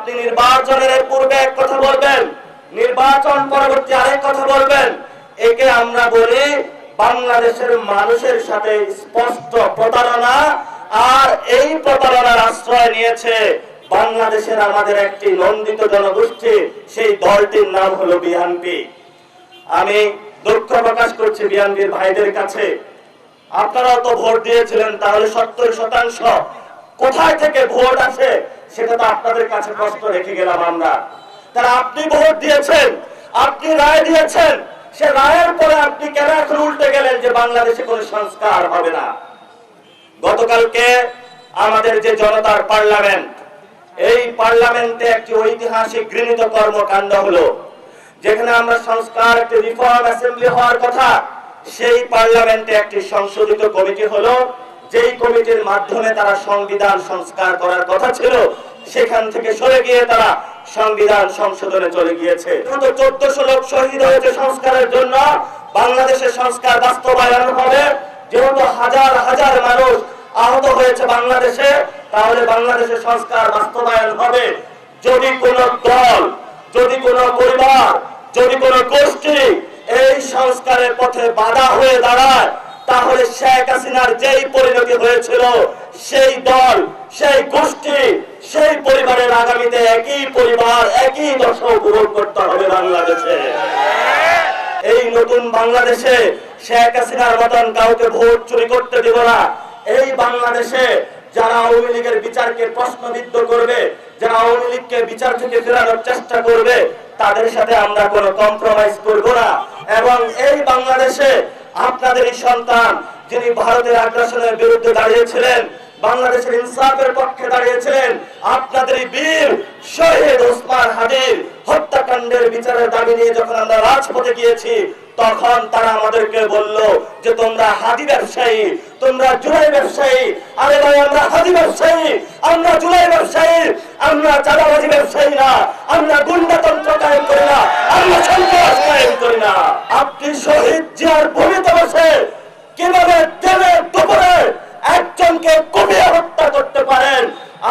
আপনি নির্বাচনের পূর্বে এক কথা বলবেন, নির্বাচন পরবর্তী আরেক কথা বলবেন। একে আমরা বলি বাংলাদেশের মানুষের সাথে স্পষ্ট প্রতারণা। আর এই প্রতারণার আশ্রয় নিয়েছে বাংলাদেশের আমাদের একটি নন্দিত জনগোষ্ঠী, সেই দলটির নাম হলো বিএনপি। আমি দুঃখ প্রকাশ করছি বিএনপির ভাইদের কাছে, আপনারাও তো ভোট দিয়েছিলেন, তাহলে 70% কোথায় থেকে ভোট আসে সেটা তো আপনাদের কাছে প্রশ্ন রেখে গেলাম আমরা। তারা আপনি ভোট দিয়েছেন, আপনি রায় দিয়েছেন, সে রায়ের পরে আপনি কেন এখন উল্টে গেলেন যে বাংলাদেশে কোনো সংস্কার হবে না? গতকালকে আমাদের যে জনতার পার্লামেন্ট, এই পার্লামেন্টে একটি ঐতিহাসিক ঘৃণিত কর্মকাণ্ড হলো, যেখানে আমরা সংস্কার একটি রিফর্ম অ্যাসেম্বলি হওয়ার কথা, সেই পার্লামেন্টে একটি সংশোধিত কমিটি হলো, যেই কমিটির মাধ্যমে তারা সংবিধান সংস্কার করার কথা ছিল, সেখান থেকে সরে গিয়ে তারা সংবিধান সংশোধনে চলে গিয়েছে। 1400 লোক শহীদ হয়েছে সংস্কারের জন্য, বাংলাদেশের সংস্কার বাস্তবায়ন হবে। যেহেতু হাজার হাজার মানুষ আহত হয়েছে বাংলাদেশে, তাহলে বাংলাদেশের সংস্কার বাস্তবায়ন হবে। যদি কোনো দল, যদি কোনো পরিবার, যদি কোনো গোষ্ঠী এই সংস্কারের পথে বাধা হয়ে দাঁড়ায়, তাহলে শেখ হাসিনার যেই পরিণতি হয়েছিল, সেই দল, সেই গোষ্ঠী, সেই পরিবারের আগামীতে একই পরিবার, একই দশা উপভোগ করতে হবে বাংলাদেশে। এই নতুন বাংলাদেশে শেখ হাসিনার মতন কাউকে ভোট চুরি করতে দেব না। এই বাংলাদেশে যারা আওয়ামী লীগের বিচারকে প্রশ্নবিদ্ধ করবে, যারা আওয়ামী লীগকে বিচার থেকে ফেরানোর চেষ্টা করবে, তাদের সাথে আমরা কোনো কম্প্রোমাইজ করব না। এবং এই বাংলাদেশে আপনাদের এই সন্তান, যিনি ভারতের আগ্রাসনের বিরুদ্ধে দাঁড়িয়েছিলেন, বাংলাদেশের ইনসাফের পক্ষে দাঁড়িয়েছিলেন, আপনাদের বীর শহীদ ওসমান হাদির হত্যাকাণ্ডের বিচারের দাবি নিয়ে যখন আমরা রাজপথে গিয়েছি, তখন তারা আমাদেরকে বলল যে তোমরা হাদি ব্যবসায়ী, তোমরা জুলাই ব্যবসায়ী। আরে ভাই, আমরা হাদি ব্যবসায়ী, আমরা জুলাই ব্যবসায়ী, আমরা চাঁদাবাজি ব্যবসায়ী না, আমরা গুন্ডাতন্ত্র কায়েম করি না, আমরা সন্ত্রাস কায়েম করি না। আপনি শহীদ জিয়ার ভূমিতে বসে কিভাবে দেবে দুপুরে একজনকে কুপিয়ে হত্যা করতে পারেন?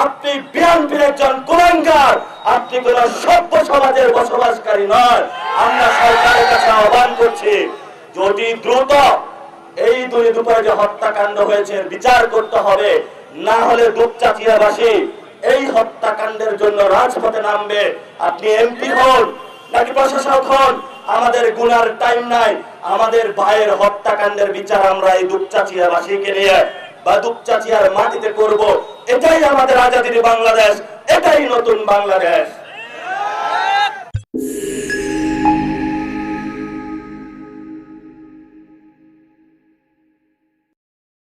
আপনি বিএনপির একজন কুলাঙ্গার, আপনি কোন সভ্য সমাজের বসবাসকারী নয়। আমরা সরকারের কাছে আহ্বান করছি, যদি দ্রুত এই দুপুরে যে হত্যাকাণ্ড হয়েছে বিচার করতে হবে, না হলে দুপচাচিয়াবাসী এই হত্যাকাণ্ডের জন্য রাজপথে নামবে। আপনি এমপি হন নাকি প্রশাসক হন, আমাদের গুনার টাইম নাই। আমাদের ভাইয়ের হত্যাকাণ্ডের বিচার আমরা এই দুপচাচিয়াবাসীকে নিয়ে বা দুপচাচিয়ার মাটিতে করব। এটাই আমাদের আজাদির বাংলাদেশ, এটাই নতুন বাংলাদেশ।